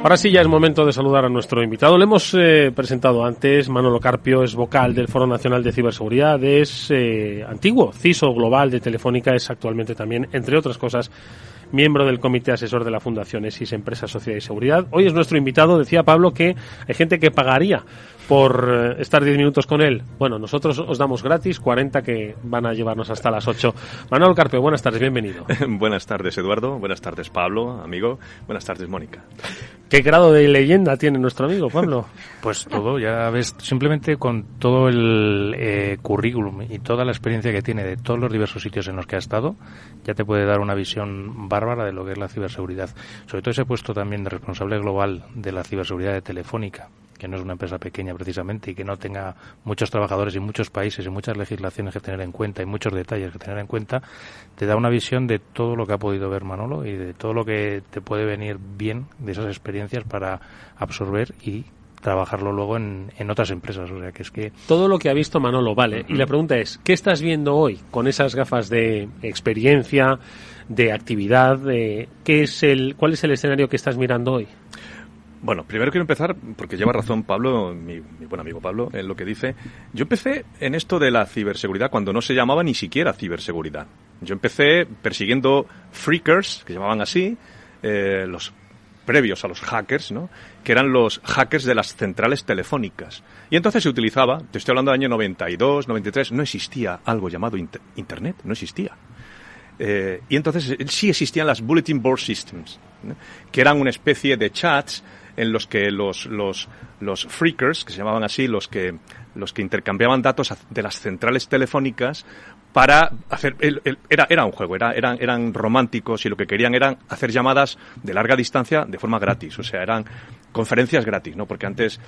Ahora sí ya es momento de saludar a nuestro invitado. Le hemos presentado antes. Manolo Carpio es vocal del Foro Nacional de Ciberseguridad, es antiguo CISO global de Telefónica, es actualmente también, entre otras cosas, miembro del comité asesor de la Fundación ESIS Empresa, Sociedad y Seguridad. Hoy es nuestro invitado. Decía Pablo que hay gente que pagaría por estar 10 minutos con él. Bueno, nosotros os damos gratis 40 que van a llevarnos hasta las 8. Manolo Carpio, buenas tardes, bienvenido. Buenas tardes, Eduardo. Buenas tardes, Pablo, amigo. Buenas tardes, Mónica. ¿Qué grado de leyenda tiene nuestro amigo, Pablo? Pues todo, ya ves, simplemente con todo el currículum y toda la experiencia que tiene de todos los diversos sitios en los que ha estado, ya te puede dar una visión bárbara de lo que es la ciberseguridad. Sobre todo ese puesto también de responsable global de la ciberseguridad de Telefónica, que no es una empresa pequeña precisamente y que no tenga muchos trabajadores y muchos países y muchas legislaciones que tener en cuenta y muchos detalles que tener en cuenta, te da una visión de todo lo que ha podido ver Manolo y de todo lo que te puede venir bien de esas experiencias para absorber y trabajarlo luego en otras empresas. O sea, que es que todo lo que ha visto Manolo, vale. Y la pregunta es, ¿qué estás viendo hoy con esas gafas de experiencia, de actividad? ¿Cuál es el escenario que estás mirando hoy? Bueno, primero quiero empezar, porque lleva razón Pablo, mi buen amigo Pablo, en lo que dice. Yo empecé en esto de la ciberseguridad cuando no se llamaba ni siquiera ciberseguridad. Yo empecé persiguiendo freakers, que llamaban así, los previos a los hackers, ¿no?, que eran los hackers de las centrales telefónicas. Y entonces se utilizaba, te estoy hablando del año 92, 93, no existía algo llamado Internet, no existía. Y entonces sí existían las Bulletin Board Systems, ¿no?, que eran una especie de chats en los que los freakers, que se llamaban así, los que intercambiaban datos de las centrales telefónicas para hacer... Era un juego, eran románticos y lo que querían eran hacer llamadas de larga distancia de forma gratis, o sea, eran conferencias gratis, ¿no? Porque antes,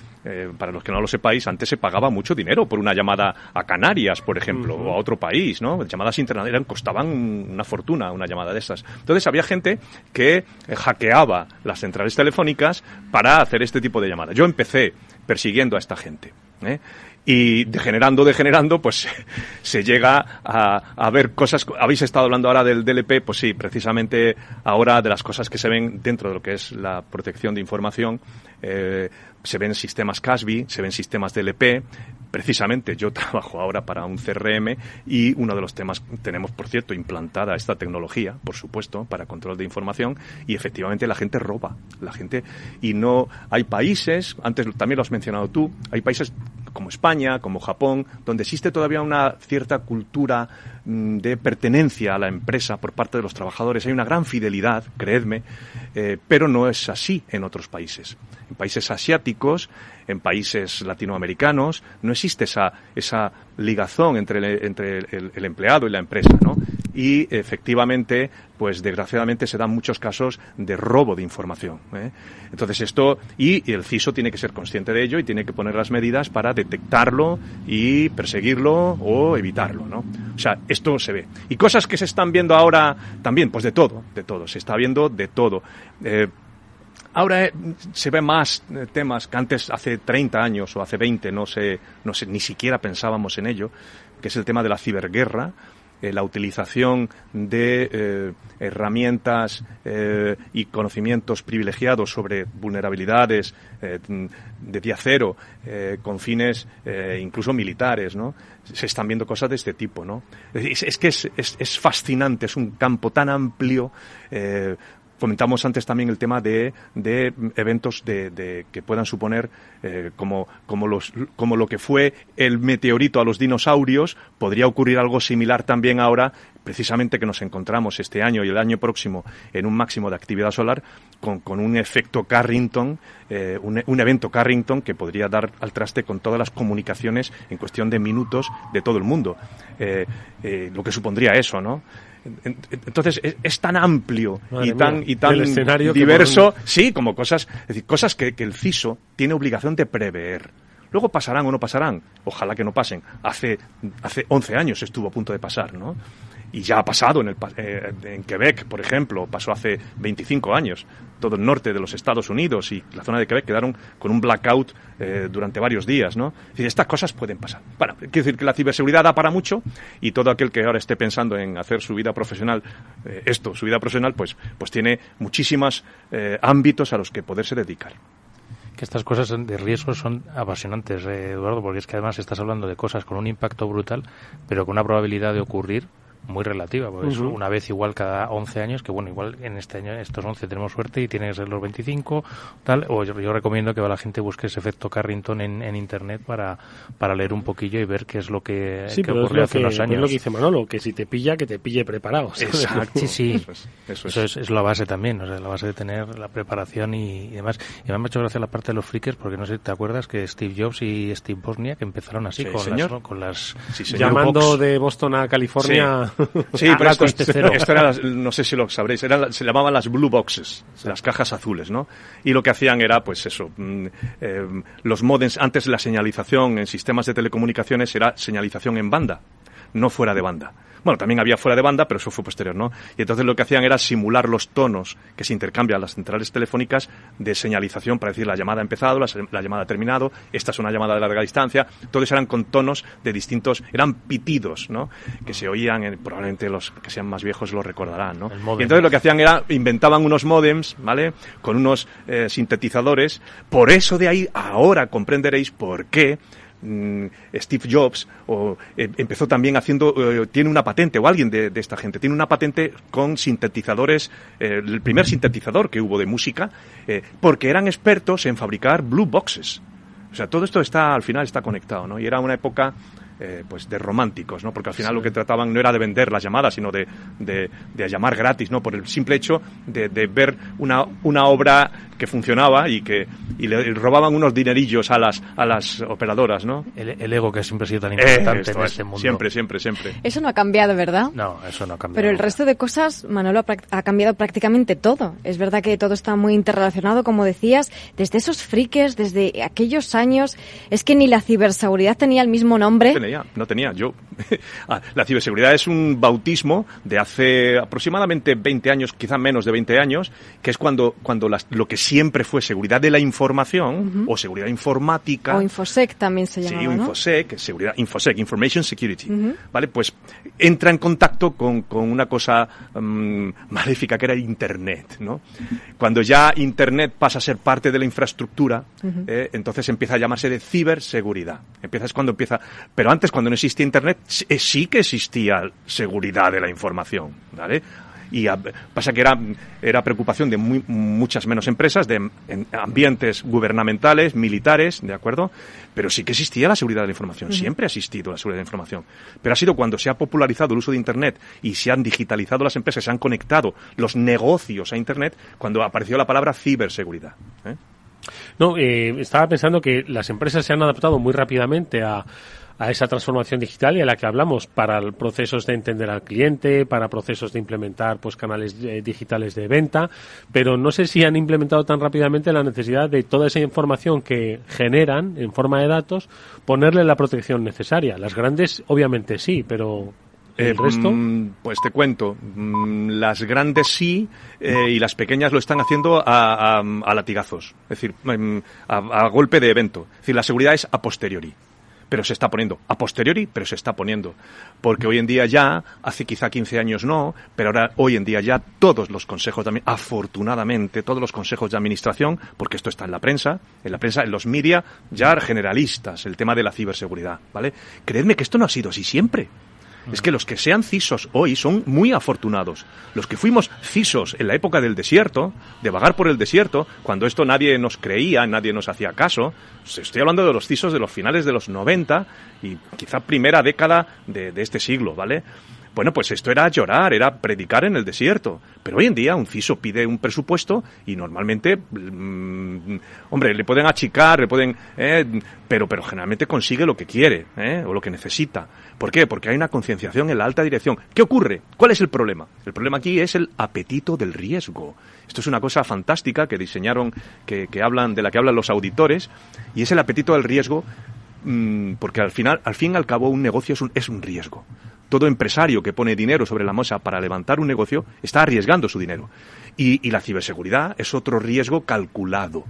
para los que no lo sepáis, antes se pagaba mucho dinero por una llamada a Canarias, por ejemplo, o a otro país, ¿no? Llamadas internacionales costaban una fortuna, una llamada de esas. Entonces había gente que hackeaba las centrales telefónicas para hacer este tipo de llamadas. Yo empecé persiguiendo a esta gente, y degenerando, pues se llega a ver cosas. Habéis estado hablando ahora del DLP, pues sí, precisamente ahora de las cosas que se ven dentro de lo que es la protección de información, se ven sistemas CASB, se ven sistemas DLP. Precisamente yo trabajo ahora para un CRM y uno de los temas, tenemos por cierto implantada esta tecnología, por supuesto, para control de información, y efectivamente la gente roba, y no hay países, antes también lo has mencionado tú, hay países como España, como Japón, donde existe todavía una cierta cultura de pertenencia a la empresa por parte de los trabajadores. Hay una gran fidelidad, creedme, pero no es así en otros países. En países asiáticos, en países latinoamericanos, no existe esa ligazón entre el empleado y la empresa, ¿no? Y efectivamente, pues desgraciadamente se dan muchos casos de robo de información, Entonces esto, y el CISO tiene que ser consciente de ello y tiene que poner las medidas para detectarlo y perseguirlo o evitarlo, ¿no? O sea, esto se ve. Y cosas que se están viendo ahora también, pues de todo, se está viendo de todo. Ahora se ven más temas que antes, hace 30 años o hace 20, no sé, ni siquiera pensábamos en ello, que es el tema de la ciberguerra, la utilización de herramientas y conocimientos privilegiados sobre vulnerabilidades de día cero, con fines incluso militares, ¿no? Se están viendo cosas de este tipo, ¿no? Es que es fascinante, es un campo tan amplio. Comentamos antes también el tema de eventos que puedan suponer como lo que fue el meteorito a los dinosaurios. Podría ocurrir algo similar también ahora, precisamente que nos encontramos este año y el año próximo en un máximo de actividad solar con un efecto Carrington, un evento Carrington que podría dar al traste con todas las comunicaciones en cuestión de minutos de todo el mundo. Lo que supondría eso, ¿no? Entonces es tan amplio y tan diverso, sí, como cosas que el CISO tiene obligación de prever. Luego pasarán o no pasarán, ojalá que no pasen. Hace 11 años estuvo a punto de pasar, ¿no? Y ya ha pasado en Quebec, por ejemplo, pasó hace 25 años. Todo el norte de los Estados Unidos y la zona de Quebec quedaron con un blackout durante varios días, ¿no? Es decir, estas cosas pueden pasar. Bueno, quiero decir que la ciberseguridad da para mucho y todo aquel que ahora esté pensando en hacer su vida profesional, su vida profesional, pues tiene muchísimos ámbitos a los que poderse dedicar. Que estas cosas de riesgo son apasionantes, Eduardo, porque es que además estás hablando de cosas con un impacto brutal, pero con una probabilidad de ocurrir muy relativa, porque es una vez igual cada 11 años, que bueno, igual en este año, estos 11 tenemos suerte y tiene que ser los 25, tal, o yo recomiendo que la gente busque ese efecto Carrington en internet para leer un poquillo y ver qué es lo que ocurrió hace unos años. Es lo que dice Manolo, que si te pilla, que te pille preparado. Exacto. Sí. Eso es la base también, o sea, la base de tener la preparación y demás. Y me ha hecho gracia la parte de los frikers, porque no sé si te acuerdas que Steve Jobs y Steve Wozniak empezaron así, con las llamando de Boston a California. Sí, pero esto era no sé si lo sabréis, se llamaban las blue boxes, las cajas azules, ¿no? Y lo que hacían era, pues eso, los modems, antes la señalización en sistemas de telecomunicaciones era señalización en banda, no fuera de banda. Bueno, también había fuera de banda, pero eso fue posterior, ¿no? Y entonces lo que hacían era simular los tonos que se intercambian las centrales telefónicas de señalización para decir la llamada ha empezado, la llamada ha terminado, esta es una llamada de larga distancia. Todos eran con tonos de distintos, eran pitidos, ¿no? Que se oían, probablemente los que sean más viejos lo recordarán, ¿no? Y entonces lo que hacían era, inventaban unos módems, ¿vale? Con unos sintetizadores. Por eso de ahí ahora comprenderéis por qué Steve Jobs empezó también tiene una patente, o alguien de esta gente tiene una patente con sintetizadores, el primer sintetizador que hubo de música, porque eran expertos en fabricar blue boxes. O sea, todo esto al final está conectado, ¿no? Y era una época pues de románticos, ¿no? Porque al final lo que trataban no era de vender las llamadas, sino de llamar gratis, ¿no? Por el simple hecho de ver una obra que funcionaba y le robaban unos dinerillos a las operadoras, ¿no? El ego, que siempre ha sido tan importante en este mundo. Siempre. Eso no ha cambiado, ¿verdad? No, eso no ha cambiado. Pero el resto de cosas, Manolo, ha cambiado prácticamente todo. Es verdad que todo está muy interrelacionado, como decías, desde esos frikes, desde aquellos años. Es que ni la ciberseguridad tenía el mismo nombre. No tenía. La ciberseguridad es un bautismo de hace aproximadamente 20 años, quizá menos de 20 años, que es cuando lo que siempre fue seguridad de la información, o seguridad informática. O Infosec también se llamaba, sí, ¿no? Infosec, Information Security. ¿Vale? Pues entra en contacto con una cosa maléfica que era Internet, ¿no? Cuando ya Internet pasa a ser parte de la infraestructura, entonces empieza a llamarse de ciberseguridad. Pero antes, cuando no existía Internet, sí que existía seguridad de la información, ¿vale? Y pasa que era preocupación de muchas menos empresas, en ambientes gubernamentales, militares, ¿de acuerdo? Pero sí que existía la seguridad de la información, siempre ha existido la seguridad de la información. Pero ha sido cuando se ha popularizado el uso de Internet y se han digitalizado las empresas, se han conectado los negocios a Internet, cuando apareció la palabra ciberseguridad, ¿eh? No, estaba pensando que las empresas se han adaptado muy rápidamente a esa transformación digital y a la que hablamos, para procesos de entender al cliente, para procesos de implementar pues canales digitales de venta, pero no sé si han implementado tan rápidamente la necesidad de toda esa información que generan en forma de datos, ponerle la protección necesaria. Las grandes obviamente sí, pero ¿el resto? Pues te cuento, las grandes sí, y las pequeñas lo están haciendo a latigazos, es decir, a golpe de evento. Es decir, la seguridad es a posteriori. Pero se está poniendo. A posteriori, pero se está poniendo. Porque hoy en día ya, hace quizá 15 años no, pero ahora hoy en día ya todos los consejos, afortunadamente, todos los consejos de administración, porque esto está en la prensa, en los media, ya generalistas, el tema de la ciberseguridad, ¿vale? Creedme que esto no ha sido así siempre. Es que los que sean CISOs hoy son muy afortunados. Los que fuimos CISOs en la época del desierto, de vagar por el desierto, cuando esto nadie nos creía, nadie nos hacía caso, estoy hablando de los CISOs de los finales de los 90 y quizá primera década de este siglo, ¿vale? Bueno, pues esto era llorar, era predicar en el desierto. Pero hoy en día un CISO pide un presupuesto y normalmente, hombre, le pueden achicar, pero generalmente consigue lo que quiere, o lo que necesita. ¿Por qué? Porque hay una concienciación en la alta dirección. ¿Qué ocurre? ¿Cuál es el problema? El problema aquí es el apetito del riesgo. Esto es una cosa fantástica que diseñaron, de la que hablan los auditores, y es el apetito del riesgo porque al fin y al cabo un negocio es un riesgo. Todo empresario que pone dinero sobre la mesa para levantar un negocio está arriesgando su dinero. Y la ciberseguridad es otro riesgo calculado.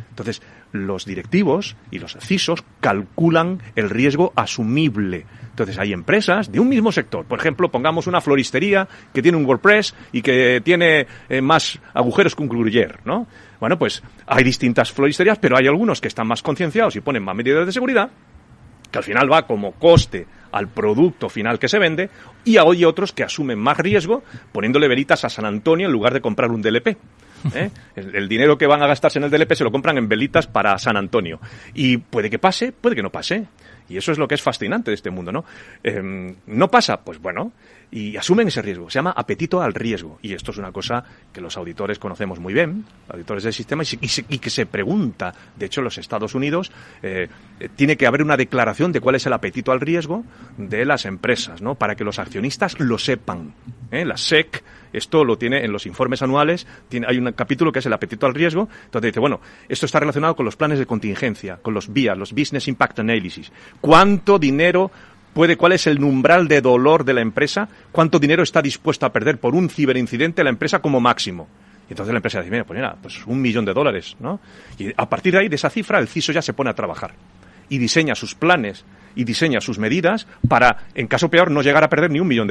Entonces, los directivos y los CISOs calculan el riesgo asumible. Entonces, hay empresas de un mismo sector. Por ejemplo, pongamos una floristería que tiene un WordPress y que tiene más agujeros que un gruyère, ¿no? Bueno, pues hay distintas floristerías, pero hay algunos que están más concienciados y ponen más medidas de seguridad, que al final va como coste al producto final que se vende, y hay otros que asumen más riesgo poniéndole velitas a San Antonio en lugar de comprar un DLP. El dinero que van a gastarse en el DLP se lo compran en velitas para San Antonio. Y puede que pase, puede que no pase. Y eso es lo que es fascinante de este mundo, ¿no? ¿No pasa? Pues bueno, y asumen ese riesgo. Se llama apetito al riesgo. Y esto es una cosa que los auditores conocemos muy bien, auditores del sistema, y que se pregunta. De hecho, en los Estados Unidos tiene que haber una declaración de cuál es el apetito al riesgo de las empresas, ¿no? Para que los accionistas lo sepan. La SEC, esto lo tiene en los informes anuales, hay un capítulo que es el apetito al riesgo, donde dice, bueno, esto está relacionado con los planes de contingencia, con los BIA, los Business Impact Analysis. ¿Cuánto dinero cuál es el umbral de dolor de la empresa? ¿Cuánto dinero está dispuesta a perder por un ciberincidente la empresa como máximo? Y entonces la empresa dice, mira, pues $1 millón, ¿no? Y a partir de ahí, de esa cifra, el CISO ya se pone a trabajar y diseña sus planes y diseña sus medidas para, en caso peor, no llegar a perder ni $1 millón,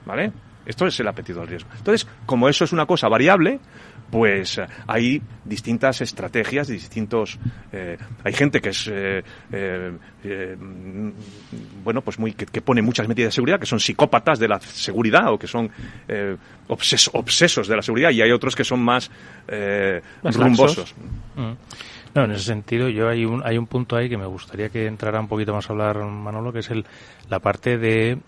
¿vale? Esto es el apetito al riesgo. Entonces, como eso es una cosa variable, pues hay distintas estrategias, distintos... hay gente que es, bueno, pues que pone muchas medidas de seguridad, que son psicópatas de la seguridad o que son obsesos de la seguridad, y hay otros que son más rumbosos. No, en ese sentido, hay un punto ahí que me gustaría que entrara un poquito más a hablar, Manolo, que es la parte de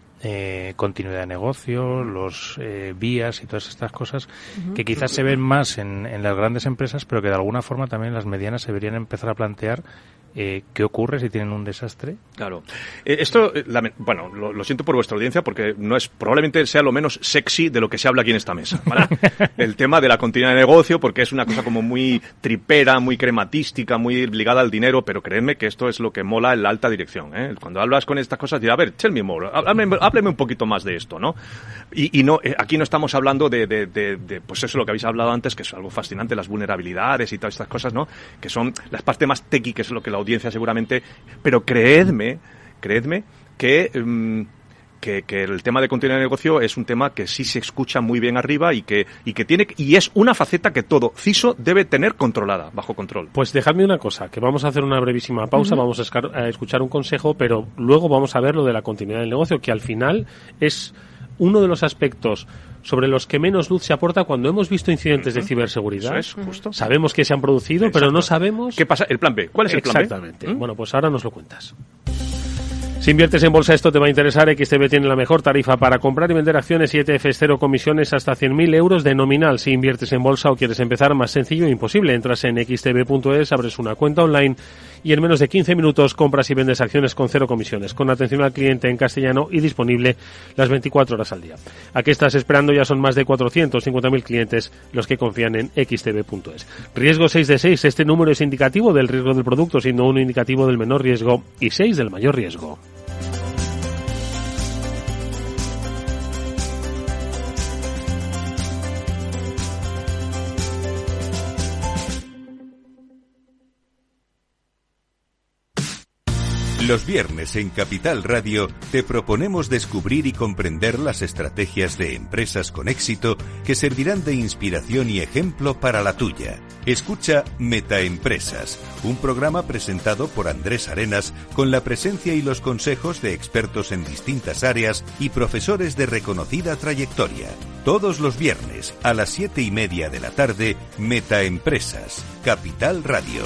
continuidad de negocio, los vías y todas estas cosas que quizás se ven más en las grandes empresas, pero que de alguna forma también las medianas se deberían empezar a plantear qué ocurre si tienen un desastre. Claro. Esto, bueno, lo siento por vuestra audiencia porque probablemente sea lo menos sexy de lo que se habla aquí en esta mesa, ¿vale? El tema de la continuidad de negocio, porque es una cosa como muy tripera, muy crematística, muy ligada al dinero, pero creedme que esto es lo que mola en la alta dirección, ¿eh? Cuando hablas con estas cosas, dirás, a ver, tell me more, hábleme un poquito más de esto, ¿no? Y no, aquí no estamos hablando de pues eso, lo que habéis hablado antes, que es algo fascinante, las vulnerabilidades y todas estas cosas, ¿no? Que son las partes más techy, que es lo que la audiencia seguramente, pero creedme que el tema de continuidad de negocio es un tema que sí se escucha muy bien arriba y que es una faceta que todo CISO debe tener controlada, bajo control. Pues dejadme una cosa, que vamos a hacer una brevísima pausa, vamos a escuchar un consejo, pero luego vamos a ver lo de la continuidad del negocio, que al final es uno de los aspectos sobre los que menos luz se aporta cuando hemos visto incidentes de ciberseguridad. Eso es, justo. Sabemos que se han producido, pero no sabemos... ¿Qué pasa? El plan B. ¿Cuál es el plan B? Exactamente. Bueno, pues ahora nos lo cuentas. Si inviertes en bolsa, esto te va a interesar. XTB tiene la mejor tarifa para comprar y vender acciones y ETFs, cero comisiones hasta 100.000 euros de nominal. Si inviertes en bolsa o quieres empezar, más sencillo e imposible. Entras en xtb.es, abres una cuenta online y en menos de 15 minutos compras y vendes acciones con cero comisiones, con atención al cliente en castellano y disponible las 24 horas al día. ¿A qué estás esperando? Ya son más de 450.000 clientes los que confían en xtb.es. Riesgo 6 de 6. Este número es indicativo del riesgo del producto, siendo 1 indicativo del menor riesgo y 6 del mayor riesgo. Los viernes en Capital Radio te proponemos descubrir y comprender las estrategias de empresas con éxito que servirán de inspiración y ejemplo para la tuya. Escucha Metaempresas, un programa presentado por Andrés Arenas con la presencia y los consejos de expertos en distintas áreas y profesores de reconocida trayectoria. Todos los viernes a las 7:30 de la tarde, Metaempresas, Capital Radio.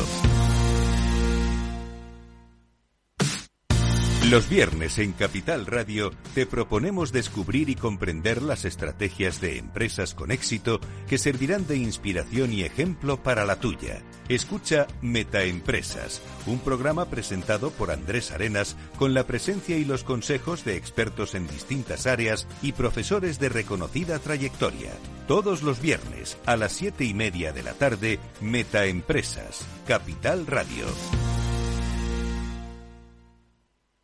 Los viernes en Capital Radio te proponemos descubrir y comprender las estrategias de empresas con éxito que servirán de inspiración y ejemplo para la tuya. Escucha Metaempresas, un programa presentado por Andrés Arenas con la presencia y los consejos de expertos en distintas áreas y profesores de reconocida trayectoria. Todos los viernes a las 7:30 de la tarde, Metaempresas, Capital Radio.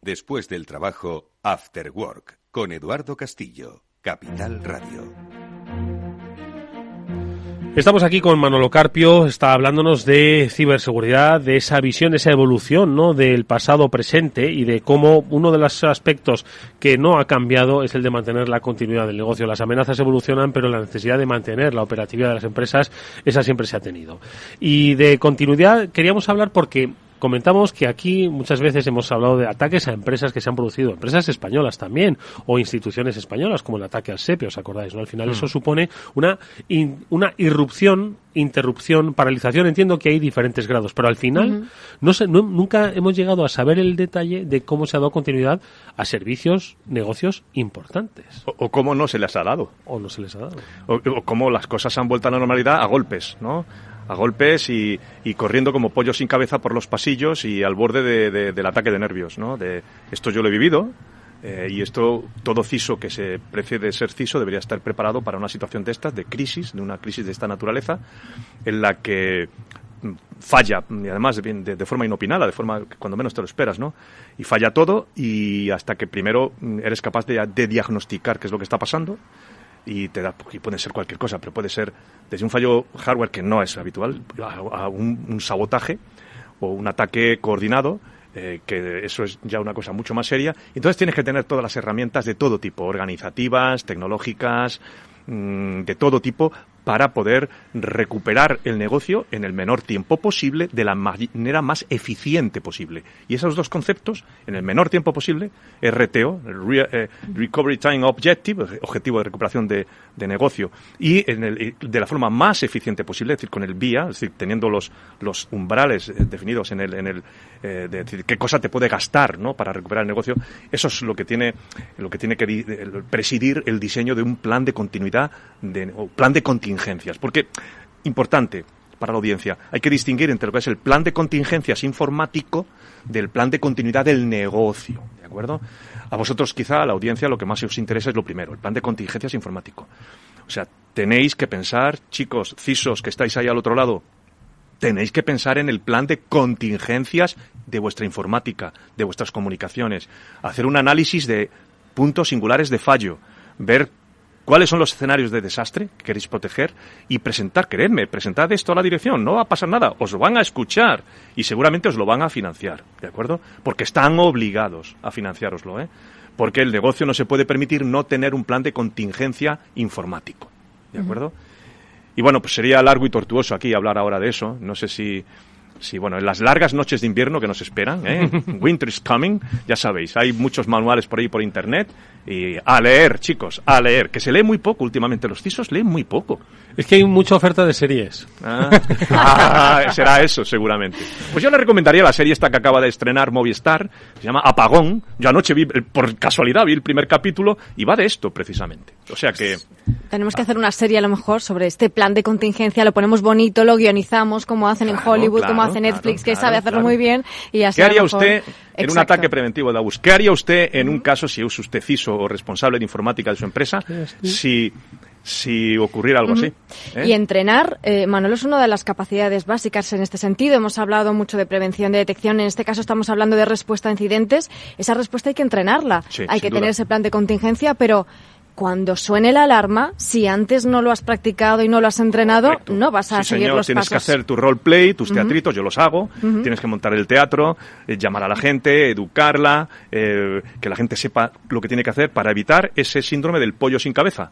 Después del trabajo, After Work, con Eduardo Castillo, Capital Radio. Estamos aquí con Manolo Carpio, está hablándonos de ciberseguridad, de esa visión, esa evolución, ¿no?, del pasado presente y de cómo uno de los aspectos que no ha cambiado es el de mantener la continuidad del negocio. Las amenazas evolucionan, pero la necesidad de mantener la operatividad de las empresas, esa siempre se ha tenido. Y de continuidad queríamos hablar porque comentamos que aquí muchas veces hemos hablado de ataques a empresas que se han producido, empresas españolas también, o instituciones españolas, como el ataque al SEPE, ¿os acordáis?, ¿no? Al final eso supone una irrupción, interrupción, paralización. Entiendo que hay diferentes grados, pero al final nunca hemos llegado a saber el detalle de cómo se ha dado continuidad a servicios, negocios importantes. O cómo no se les ha dado. O no se les ha dado. O cómo las cosas han vuelto a la normalidad a golpes, ¿no? A golpes y corriendo como pollo sin cabeza por los pasillos y al borde del ataque de nervios, ¿no? Esto yo lo he vivido y esto, todo CISO que se precie de ser CISO debería estar preparado para una situación de estas, de crisis, de una crisis de esta naturaleza, en la que falla, y además de forma inopinada, de forma que cuando menos te lo esperas, ¿no? Y falla todo y hasta que primero eres capaz de diagnosticar qué es lo que está pasando. Y puede ser cualquier cosa, pero puede ser desde un fallo hardware que no es habitual a un sabotaje o un ataque coordinado, que eso es ya una cosa mucho más seria. Entonces tienes que tener todas las herramientas de todo tipo, organizativas, tecnológicas, de todo tipo, para poder recuperar el negocio en el menor tiempo posible, de la manera más eficiente posible. Y esos dos conceptos, en el menor tiempo posible, RTO, Recovery Time Objective, objetivo de recuperación de negocio, y de la forma más eficiente posible, es decir, con el VIA, es decir, teniendo los umbrales definidos de decir qué cosa te puede gastar, ¿no?, para recuperar el negocio. Eso es lo que tiene que presidir el diseño de un plan de continuidad, o plan de contingencias. Porque, importante para la audiencia, hay que distinguir entre lo que es el plan de contingencias informático del plan de continuidad del negocio, ¿de acuerdo? A vosotros, quizá, a la audiencia, lo que más os interesa es lo primero, el plan de contingencias informático. O sea, tenéis que pensar, chicos, CISOs que estáis ahí al otro lado, tenéis que pensar en el plan de contingencias de vuestra informática, de vuestras comunicaciones, hacer un análisis de puntos singulares de fallo, ver cuáles son los escenarios de desastre que queréis proteger y presentad esto a la dirección, no va a pasar nada, os lo van a escuchar y seguramente os lo van a financiar, ¿de acuerdo? Porque están obligados a financiároslo, porque el negocio no se puede permitir no tener un plan de contingencia informático, ¿de acuerdo? Y bueno, pues sería largo y tortuoso aquí hablar ahora de eso, no sé si bueno, en las largas noches de invierno que nos esperan, Winter is coming, ya sabéis, hay muchos manuales por ahí por internet, y a leer, chicos, a leer, que se lee muy poco últimamente, los CISOs leen muy poco. Es que hay mucha oferta de series. Será eso, seguramente. Pues yo le recomendaría la serie esta que acaba de estrenar Movistar, se llama Apagón. Yo anoche por casualidad vi el primer capítulo y va de esto, precisamente. O sea que... Tenemos que hacer una serie a lo mejor sobre este plan de contingencia, lo ponemos bonito, lo guionizamos como hacen en Hollywood, como hace Netflix, que sabe hacerlo muy bien. Y así ¿qué haría usted en un ataque preventivo de ABUS? ¿Qué haría usted en un caso, si es usted CISO o responsable de informática de su empresa, si ocurriera algo así? Y entrenar, Manolo, es una de las capacidades básicas en este sentido. Hemos hablado mucho de prevención, de detección. En este caso estamos hablando de respuesta a incidentes. Esa respuesta hay que entrenarla. Hay que tener ese plan de contingencia, pero cuando suene la alarma, si antes no lo has practicado y no lo has entrenado, correcto, no vas a seguir los tienes pasos. Que hacer tu roleplay, tus teatritos, yo los hago, tienes que montar el teatro, llamar a la gente, educarla, que la gente sepa lo que tiene que hacer para evitar ese síndrome del pollo sin cabeza.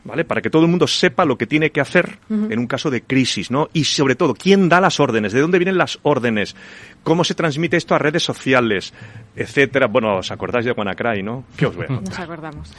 ¿Vale? Para que todo el mundo sepa lo que tiene que hacer en un caso de crisis, ¿no? Y sobre todo, ¿quién da las órdenes? ¿De dónde vienen las órdenes? ¿Cómo se transmite esto a redes sociales? Etcétera. Bueno, ¿os acordáis de WannaCry, no? ¿Qué os voy a contar? Nos acordamos.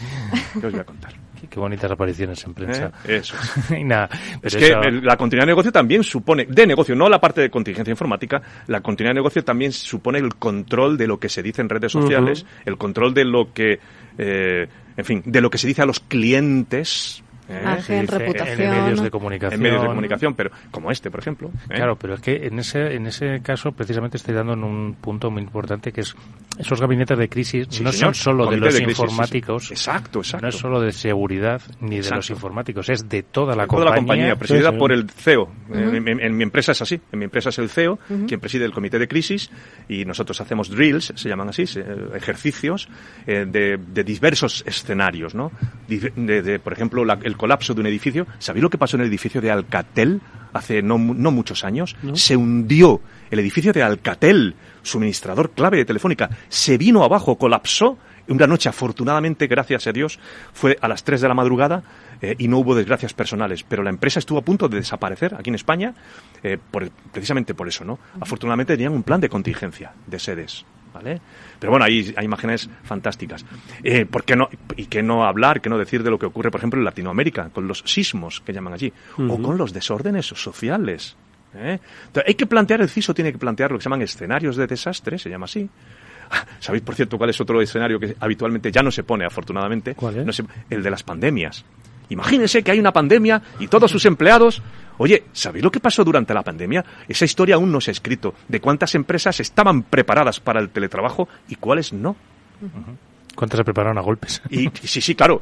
¿Qué os voy a contar? Qué bonitas apariciones en prensa. Eso es. Y nada, es que la continuidad de negocio también supone, de negocio, no la parte de contingencia informática, la continuidad de negocio también supone el control de lo que se dice en redes sociales, el control de lo que, en fin, de lo que se dice a los clientes, Imagen, reputación. En medios de comunicación. En medios de comunicación, pero como por ejemplo. Claro, pero es que en ese caso precisamente estoy dando en un punto muy importante, que es esos gabinetes de crisis no son solo de los informáticos. Sí. Exacto. No es solo de seguridad ni de los informáticos, es de toda la compañía. Toda la compañía, presidida por el CEO. Uh-huh. En mi empresa es así. En mi empresa es el CEO quien preside el comité de crisis, y nosotros hacemos drills, se llaman así, ejercicios de diversos escenarios, ¿no? Por ejemplo, el colapso de un edificio. ¿Sabéis lo que pasó en el edificio de Alcatel hace no muchos años? ¿No? Se hundió el edificio de Alcatel, suministrador clave de Telefónica. Se vino abajo, colapsó. Una noche, afortunadamente, gracias a Dios, fue a las 3 de la madrugada y no hubo desgracias personales. Pero la empresa estuvo a punto de desaparecer aquí en España precisamente por eso, ¿no? Afortunadamente tenían un plan de contingencia de sedes, ¿vale? Pero bueno, hay imágenes fantásticas. ¿Por qué no? Y qué no hablar, qué no decir de lo que ocurre, por ejemplo, en Latinoamérica, con los sismos que llaman allí, o con los desórdenes sociales. Entonces, hay que plantear, el CISO tiene que plantear lo que se llaman escenarios de desastre, se llama así. ¿Sabéis, por cierto, cuál es otro escenario que habitualmente ya no se pone, afortunadamente? ¿Cuál es? El de las pandemias. Imagínense que hay una pandemia y todos sus empleados... Oye, ¿sabéis lo que pasó durante la pandemia? Esa historia aún no se ha escrito. De cuántas empresas estaban preparadas para el teletrabajo y cuáles no. ¿Cuántas se prepararon a golpes? Y sí, claro.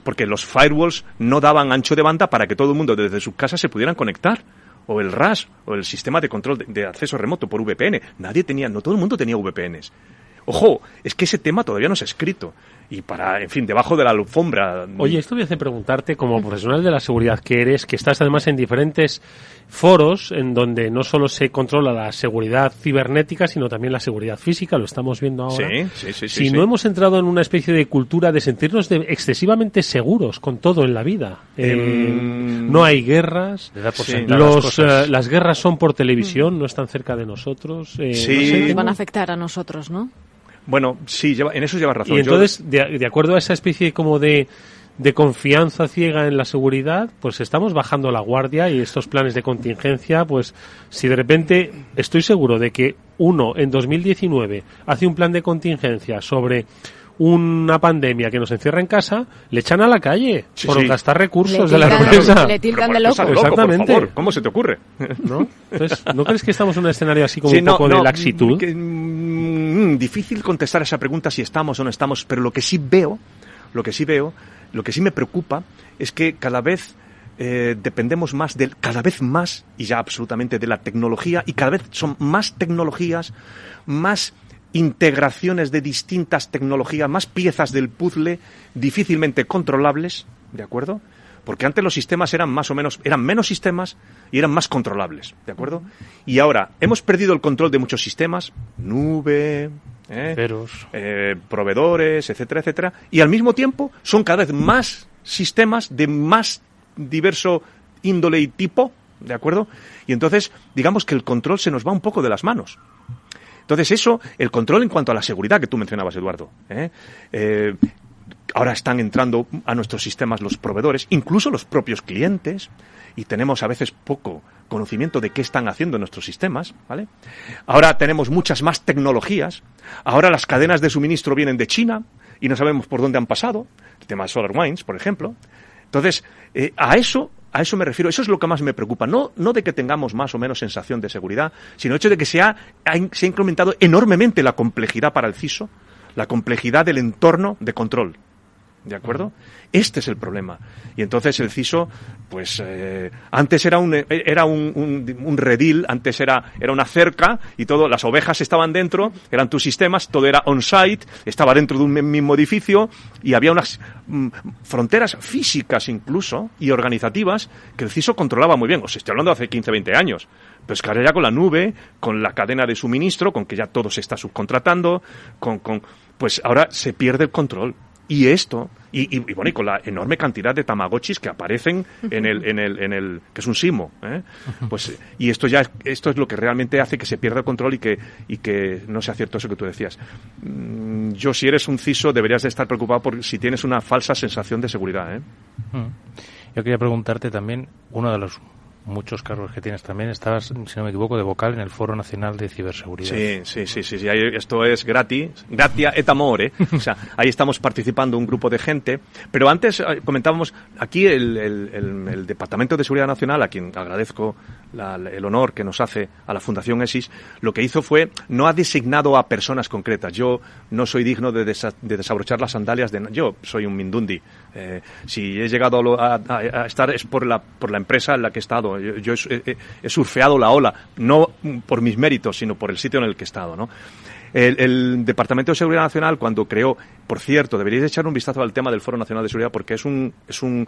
Porque los firewalls no daban ancho de banda para que todo el mundo desde sus casas se pudieran conectar. O el RAS, o el sistema de control de acceso remoto por VPN. No todo el mundo tenía VPNs. Ojo, es que ese tema todavía no se ha escrito. Y debajo de la alfombra... Oye, esto me hace preguntarte, como profesional de la seguridad que eres, que estás además en diferentes foros en donde no solo se controla la seguridad cibernética, sino también la seguridad física, lo estamos viendo ahora. Sí. No hemos entrado en una especie de cultura de sentirnos excesivamente seguros con todo en la vida. No hay guerras, las guerras son por televisión, no están cerca de nosotros. No sé, van a afectar a nosotros, ¿no? Bueno, sí, en eso llevas razón. Y entonces, de acuerdo a esa especie como de confianza ciega en la seguridad, pues estamos bajando la guardia, y estos planes de contingencia, pues si de repente estoy seguro de que uno en 2019 hace un plan de contingencia sobre una pandemia que nos encierra en casa, le echan a la calle por gastar recursos de la empresa. Le tildan de loco. Exactamente. Por favor, ¿cómo se te ocurre? ¿No? Entonces, ¿no crees que estamos en un escenario así como un poco de laxitud? Difícil contestar a esa pregunta si estamos o no estamos, pero lo que sí me preocupa es que cada vez dependemos cada vez más, y ya absolutamente, de la tecnología, y cada vez son más tecnologías, más integraciones de distintas tecnologías, más piezas del puzzle difícilmente controlables, ¿de acuerdo? Porque antes los sistemas eran menos sistemas y eran más controlables, ¿de acuerdo? Y ahora hemos perdido el control de muchos sistemas, nube, proveedores, etcétera, y al mismo tiempo son cada vez más sistemas de más diverso índole y tipo, ¿de acuerdo? Y entonces, digamos que el control se nos va un poco de las manos. Entonces el control en cuanto a la seguridad que tú mencionabas, Eduardo, ahora están entrando a nuestros sistemas los proveedores, incluso los propios clientes, y tenemos a veces poco conocimiento de qué están haciendo nuestros sistemas, ¿vale? Ahora tenemos muchas más tecnologías, ahora las cadenas de suministro vienen de China y no sabemos por dónde han pasado, el tema de SolarWinds, por ejemplo. Entonces, a eso me refiero, eso es lo que más me preocupa, no de que tengamos más o menos sensación de seguridad, sino el hecho de que se ha incrementado enormemente la complejidad para el CISO, la complejidad del entorno de control, ¿de acuerdo? Este es el problema. Y entonces el CISO, pues antes era un redil, antes era una cerca, y todo, las ovejas estaban dentro, eran tus sistemas, todo era on-site, estaba dentro de un mismo edificio, y había unas fronteras físicas incluso, y organizativas, que el CISO controlaba muy bien. Os estoy hablando de hace 15, 20 años. Pero es que ahora ya con la nube, con la cadena de suministro, con que ya todo se está subcontratando, pues ahora se pierde el control. Y esto, y con la enorme cantidad de tamagotchis que aparecen en el que es un simo, pues, y esto es lo que realmente hace que se pierda el control y que no sea cierto eso que tú decías. Si eres un CISO, deberías de estar preocupado por si tienes una falsa sensación de seguridad, Yo quería preguntarte también, uno de los muchos cargos que tienes también. Estabas, si no me equivoco, de vocal en el Foro Nacional de Ciberseguridad. Sí. Esto es gratia et amore. O sea, ahí estamos participando un grupo de gente. Pero antes comentábamos, aquí el Departamento de Seguridad Nacional, a quien agradezco el honor que nos hace a la Fundación ESIS, lo que hizo fue, no ha designado a personas concretas. Yo no soy digno de desabrochar las sandalias yo soy un mindundi. Si he llegado a estar es por la empresa en la que he estado. Yo he surfeado la ola, no por mis méritos, sino por el sitio en el que he estado, ¿no? El Departamento de Seguridad Nacional, cuando creó, por cierto, deberíais echar un vistazo al tema del Foro Nacional de Seguridad, porque es un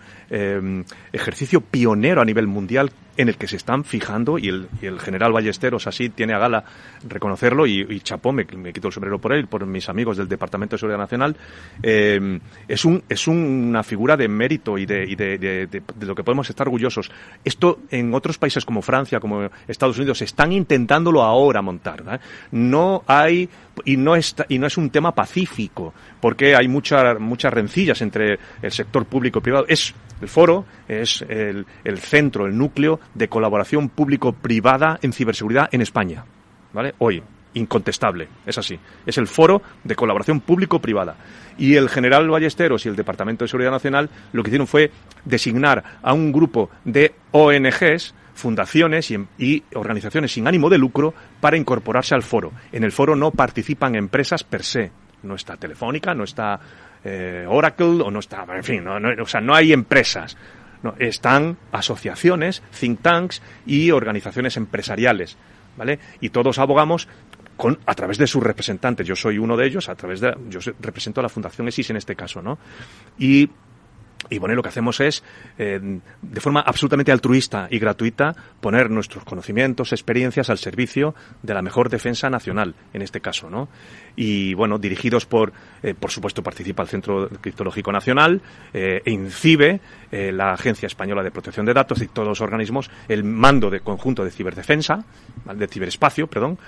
ejercicio pionero a nivel mundial en el que se están fijando, y el general Ballesteros así tiene a gala reconocerlo, y chapó, me quito el sombrero por él, por mis amigos del Departamento de Seguridad Nacional. Es una figura de mérito y de lo que podemos estar orgullosos. Esto en otros países como Francia, como Estados Unidos, están intentándolo ahora montar, ¿verdad? No es un tema pacífico, porque hay muchas rencillas entre el sector público y privado. El foro es el centro, el núcleo de colaboración público-privada en ciberseguridad en España, ¿vale? Hoy, incontestable, es así. Es el foro de colaboración público-privada. Y el general Ballesteros y el Departamento de Seguridad Nacional lo que hicieron fue designar a un grupo de ONGs, fundaciones y organizaciones sin ánimo de lucro para incorporarse al foro. En el foro no participan empresas per se. No está Telefónica, no está Oracle, o no está, en fin, o sea, no hay empresas. No, están asociaciones, think tanks y organizaciones empresariales, ¿vale? Y todos abogamos a través de sus representantes. Yo soy uno de ellos, yo represento a la Fundación ESIS en este caso, ¿no? Y bueno, lo que hacemos es, de forma absolutamente altruista y gratuita, poner nuestros conocimientos, experiencias al servicio de la mejor defensa nacional, en este caso, ¿no? Y bueno, dirigidos por supuesto participa el Centro Criptológico Nacional, INCIBE, la Agencia Española de Protección de Datos y todos los organismos, el mando de conjunto de ciberdefensa, de ciberespacio, perdón,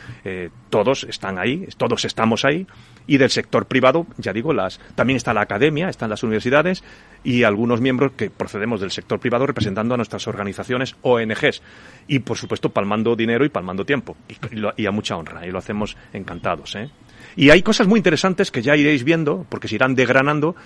todos están ahí, todos estamos ahí, y del sector privado, ya digo, también está la academia, están las universidades y algunos miembros que procedemos del sector privado representando a nuestras organizaciones ONGs y, por supuesto, palmando dinero y palmando tiempo y a mucha honra, y lo hacemos encantados, ¿eh? Y hay cosas muy interesantes que ya iréis viendo, porque se irán desgranando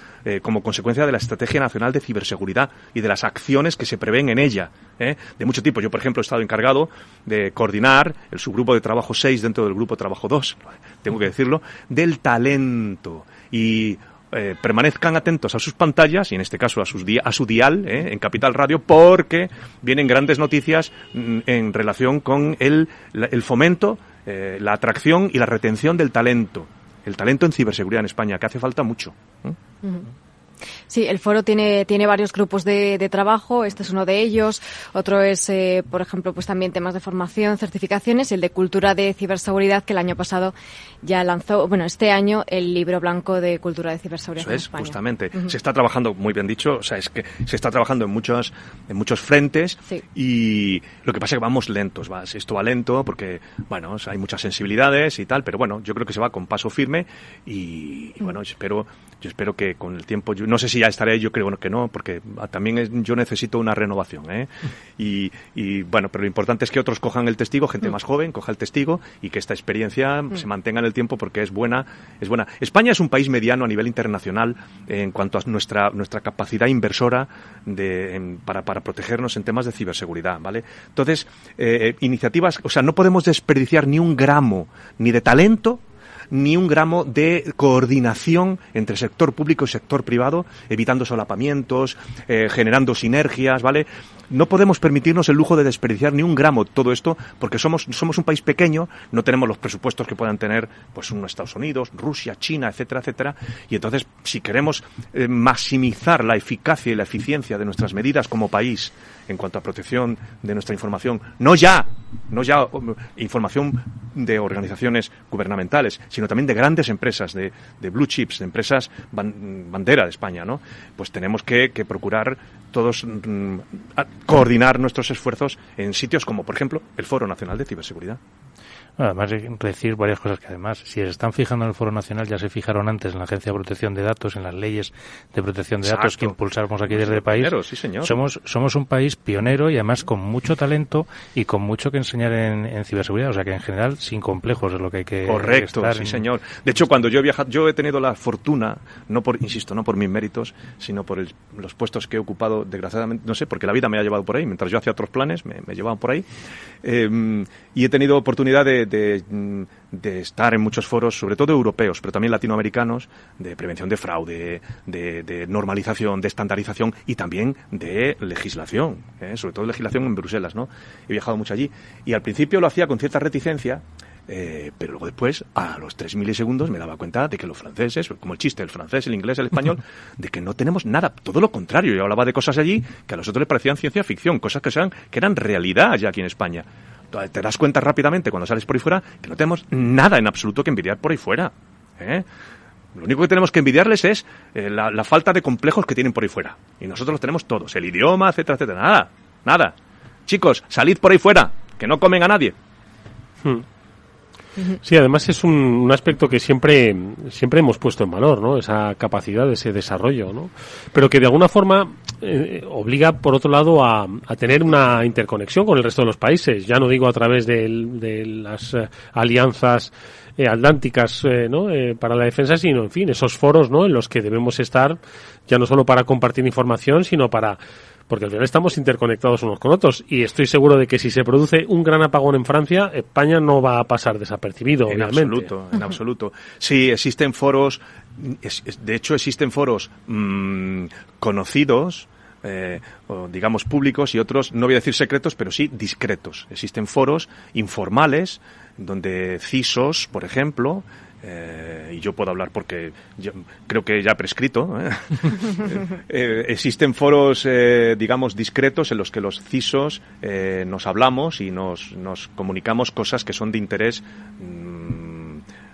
como consecuencia de la Estrategia Nacional de Ciberseguridad y de las acciones que se prevén en ella, de mucho tipo. Yo, por ejemplo, he estado encargado de coordinar el subgrupo de trabajo 6 dentro del grupo de trabajo 2, tengo que decirlo, del talento. Y permanezcan atentos a sus pantallas y en este caso a su dial en Capital Radio, porque vienen grandes noticias en relación con el fomento, la atracción y la retención del talento. El talento en ciberseguridad en España, que hace falta mucho. Sí, el foro tiene varios grupos de trabajo. Este es uno de ellos. Otro es, por ejemplo, pues también temas de formación, certificaciones, y el de cultura de ciberseguridad, que el año pasado ya lanzó, este año, el libro blanco de cultura de ciberseguridad. Eso es, en España. Justamente. Se está trabajando, muy bien dicho, o sea, es que se está trabajando en muchos frentes, sí. Y lo que pasa es que vamos lentos, esto va lento porque, bueno, hay muchas sensibilidades y tal, pero bueno, yo creo que se va con paso firme y bueno, yo espero que con el tiempo, no sé si ya estaré, yo creo que no, porque también yo necesito una renovación, y bueno, pero lo importante es que otros cojan el testigo, gente más joven coja el testigo, y que esta experiencia se mantenga en el tiempo, porque es buena. España es un país mediano a nivel internacional en cuanto a nuestra capacidad inversora para protegernos en temas de ciberseguridad, ¿vale? Entonces, iniciativas, o sea, no podemos desperdiciar ni un gramo ni de talento ni un gramo de coordinación entre sector público y sector privado, evitando solapamientos, generando sinergias, ¿vale? No podemos permitirnos el lujo de desperdiciar ni un gramo todo esto, porque somos un país pequeño, no tenemos los presupuestos que puedan tener pues Estados Unidos, Rusia, China, etcétera, etcétera, y entonces si queremos maximizar la eficacia y la eficiencia de nuestras medidas como país en cuanto a protección de nuestra información, no ya no ya información de organizaciones gubernamentales, sino también de grandes empresas, de blue chips, de empresas bandera de España, ¿no? Pues tenemos que procurar todos coordinar nuestros esfuerzos en sitios como, por ejemplo, el Foro Nacional de Ciberseguridad. Además, hay que decir varias cosas que además, si se están fijando en el Foro Nacional, ya se fijaron antes en la Agencia de Protección de Datos, en las leyes de protección de datos que impulsamos aquí desde el país. Sí, señor. Somos un país pionero y además con mucho talento y con mucho que enseñar en ciberseguridad, o sea que en general sin complejos es lo que hay que Correcto, sí, señor. De hecho, cuando yo he viajado, yo he tenido la fortuna, no por mis méritos, sino por los puestos que he ocupado, desgraciadamente, no sé, porque la vida me ha llevado por ahí, mientras yo hacía otros planes, me llevaban por ahí, y he tenido oportunidad de estar en muchos foros, sobre todo europeos, pero también latinoamericanos, de prevención de fraude, de normalización, de estandarización y también de legislación, sobre todo legislación en Bruselas, ¿no? He viajado mucho allí y al principio lo hacía con cierta reticencia, pero luego después, a los 3 milisegundos, me daba cuenta de que los franceses, como el chiste, el francés, el inglés, el español, de que no tenemos nada, todo lo contrario. Yo hablaba de cosas allí que a los otros les parecían ciencia ficción, cosas que eran realidad ya aquí en España. Te das cuenta rápidamente cuando sales por ahí fuera que no tenemos nada en absoluto que envidiar por ahí fuera. Lo único que tenemos que envidiarles es la falta de complejos que tienen por ahí fuera. Y nosotros los tenemos todos. El idioma, etcétera, etcétera. Nada. Chicos, salid por ahí fuera, que no comen a nadie. Sí, además es un aspecto que siempre hemos puesto en valor, ¿no? Esa capacidad, ese desarrollo, ¿no? Pero que de alguna forma obliga, por otro lado, a tener una interconexión con el resto de los países. Ya no digo a través de las alianzas atlánticas, ¿no? Para la defensa, sino, en fin, esos foros, ¿no? En los que debemos estar, ya no solo para compartir información, sino porque al final estamos interconectados unos con otros y estoy seguro de que si se produce un gran apagón en Francia, España no va a pasar desapercibido, obviamente. En absoluto. Sí, existen foros, de hecho existen foros conocidos, o digamos públicos, y otros, no voy a decir secretos, pero sí discretos. Existen foros informales donde CISOs, por ejemplo, y yo puedo hablar porque yo creo que ya prescrito, existen foros, digamos, discretos en los que los CISOs nos hablamos y nos comunicamos cosas que son de interés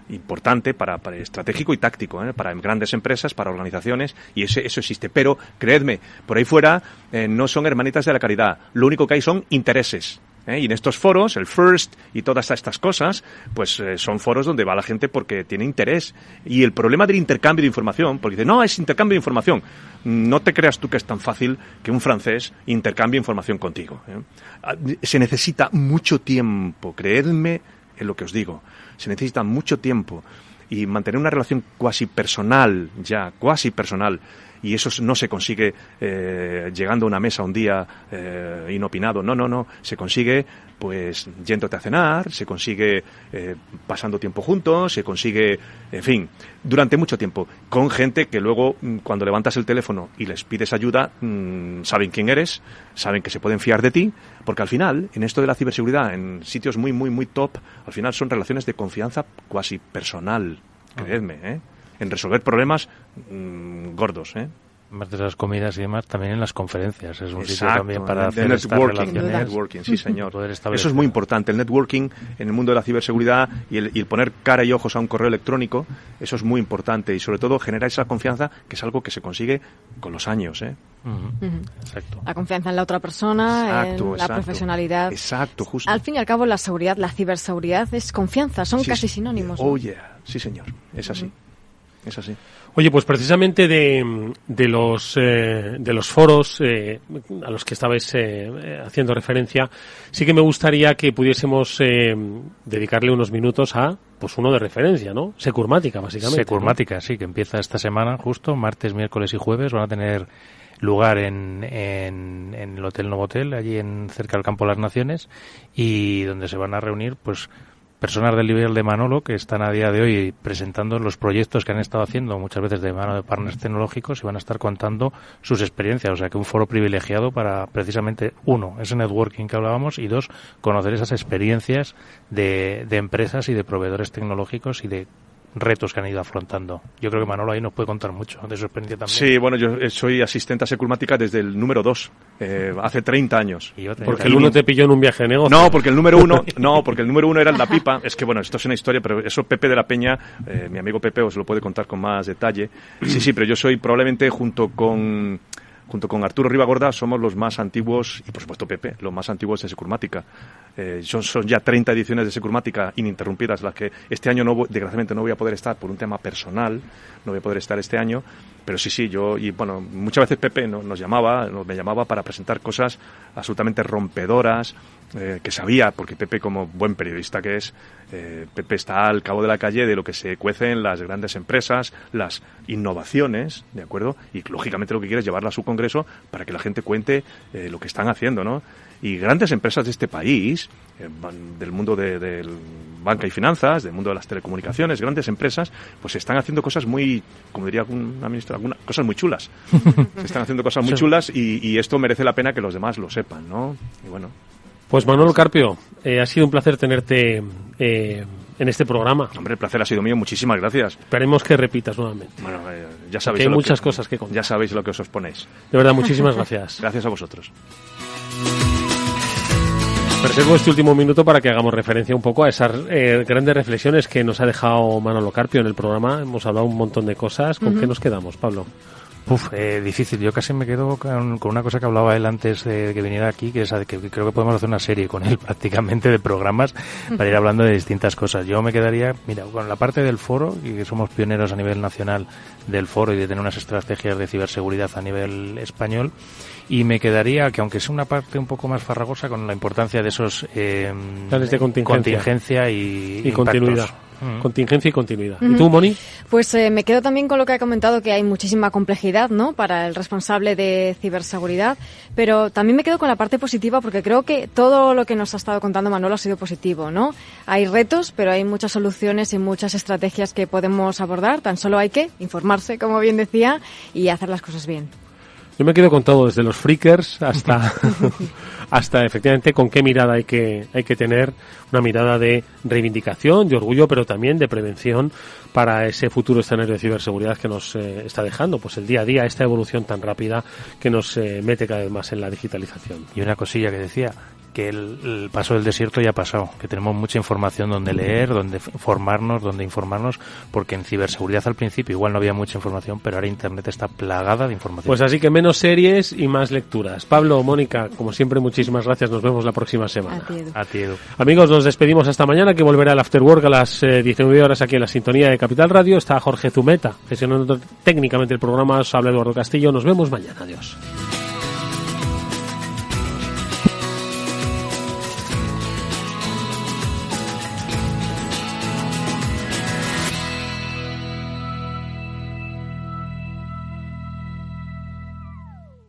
importante para estratégico y táctico, para grandes empresas, para organizaciones, y eso existe. Pero, creedme, por ahí fuera no son hermanitas de la caridad. Lo único que hay son intereses. Y en estos foros, el FIRST y todas estas cosas, pues son foros donde va la gente porque tiene interés. Y el problema del intercambio de información, porque dice, no, es intercambio de información. No te creas tú que es tan fácil que un francés intercambie información contigo. Se necesita mucho tiempo, creedme en lo que os digo. Se necesita mucho tiempo. Y mantener una relación cuasi personal, y eso no se consigue llegando a una mesa un día inopinado, no, se consigue pues yéndote a cenar, se consigue pasando tiempo juntos, se consigue, en fin, durante mucho tiempo, con gente que luego cuando levantas el teléfono y les pides ayuda, saben quién eres, saben que se pueden fiar de ti, porque al final, en esto de la ciberseguridad, en sitios muy, muy, muy top, al final son relaciones de confianza cuasi personal, creedme, en resolver problemas gordos, Más de las comidas y demás, también en las conferencias. Es un sitio Exacto, también para hacer networking, estas networking, sí señor. Eso es muy importante, el networking en el mundo de la ciberseguridad y el poner cara y ojos a un correo electrónico, eso es muy importante y sobre todo generar esa confianza, que es algo que se consigue con los años, Exacto. La confianza en la otra persona, en la profesionalidad. Exacto, justo. Al fin y al cabo, la seguridad, la ciberseguridad es confianza, son casi sinónimos, ¿no? Oh yeah, sí señor, es así. Es así. Oye, pues precisamente de los foros a los que estabais haciendo referencia, sí que me gustaría que pudiésemos dedicarle unos minutos a pues uno de referencia, ¿no? Securmática, básicamente. Securmática, ¿no? Sí, que empieza esta semana, justo, martes, miércoles y jueves, van a tener lugar en el Hotel Novotel, allí cerca del Campo de las Naciones, y donde se van a reunir, pues, personas del nivel de Manolo que están a día de hoy presentando los proyectos que han estado haciendo, muchas veces de mano de partners tecnológicos, y van a estar contando sus experiencias. O sea, que un foro privilegiado para, precisamente, uno, ese networking que hablábamos, y dos, conocer esas experiencias de empresas y de proveedores tecnológicos y de retos que han ido afrontando. Yo creo que Manolo ahí nos puede contar mucho de su experiencia también. Sí, bueno, yo soy asistente a Securmática desde el número 2, hace 30 años. Porque el 1 te pilló en un viaje de negocio. No, porque el número 1 era el La Pipa. Es que bueno, esto es una historia, pero eso Pepe de la Peña, mi amigo Pepe os lo puede contar con más detalle. Sí, pero yo soy probablemente junto con Arturo Ribagorda somos los más antiguos, y por supuesto Pepe, los más antiguos de Securmática. Son ya 30 ediciones de Securmática ininterrumpidas, las que este año desgraciadamente no voy a poder estar por un tema personal, no voy a poder estar este año, pero sí, muchas veces Pepe me llamaba para presentar cosas absolutamente rompedoras, que sabía, porque Pepe, como buen periodista que es, Pepe está al cabo de la calle de lo que se cuece en las grandes empresas, las innovaciones, ¿de acuerdo? Y lógicamente lo que quiere es llevarla a su congreso para que la gente cuente lo que están haciendo, ¿no? Y grandes empresas de este país, del mundo del banca y finanzas, del mundo de las telecomunicaciones, grandes empresas, pues están haciendo cosas muy, como diría una ministra, cosas muy chulas. Se están haciendo cosas muy chulas y esto merece la pena que los demás lo sepan, ¿no? Y bueno. Pues Manolo Carpio, ha sido un placer tenerte en este programa. Hombre, el placer ha sido mío, muchísimas gracias. Esperemos que repitas nuevamente. Bueno, ya sabéis. Hay muchas cosas que contar. Ya sabéis lo que os ponéis. De verdad, muchísimas gracias. Gracias a vosotros. Reservo este último minuto para que hagamos referencia un poco a esas grandes reflexiones que nos ha dejado Manolo Carpio en el programa. Hemos hablado un montón de cosas. ¿Con qué nos quedamos, Pablo? Difícil. Yo casi me quedo con una cosa que hablaba él antes de que viniera aquí, que es que creo que podemos hacer una serie con él prácticamente de programas para ir hablando de distintas cosas. Yo me quedaría, con la parte del foro, y que somos pioneros a nivel nacional del foro y de tener unas estrategias de ciberseguridad a nivel español, y me quedaría, que aunque sea una parte un poco más farragosa, con la importancia de esos planes de contingencia y continuidad. Contingencia y continuidad. ¿Y tú, Moni? Pues me quedo también con lo que ha comentado, que hay muchísima complejidad, ¿no?, para el responsable de ciberseguridad, pero también me quedo con la parte positiva, porque creo que todo lo que nos ha estado contando Manolo ha sido positivo, ¿no? Hay retos, pero hay muchas soluciones y muchas estrategias que podemos abordar. Tan solo hay que informarse, como bien decía, y hacer las cosas bien. Yo me quedo con todo, desde los freakers hasta efectivamente con qué mirada hay que tener, una mirada de reivindicación, de orgullo, pero también de prevención para ese futuro escenario de ciberseguridad que nos está dejando, pues el día a día, esta evolución tan rápida que nos mete cada vez más en la digitalización. Y una cosilla que decía, que el paso del desierto ya ha pasado, que tenemos mucha información donde leer, donde formarnos, donde informarnos, porque en ciberseguridad al principio igual no había mucha información, pero ahora Internet está plagada de información. Pues así que menos series y más lecturas. Pablo, Mónica, como siempre, muchísimas gracias. Nos vemos la próxima semana. A ti, Edu. Amigos, nos despedimos hasta mañana, que volverá el After Work a las 19 horas aquí en la sintonía de Capital Radio. Está Jorge Zumeta gestionando técnicamente el programa. Os habla Eduardo Castillo. Nos vemos mañana. Adiós.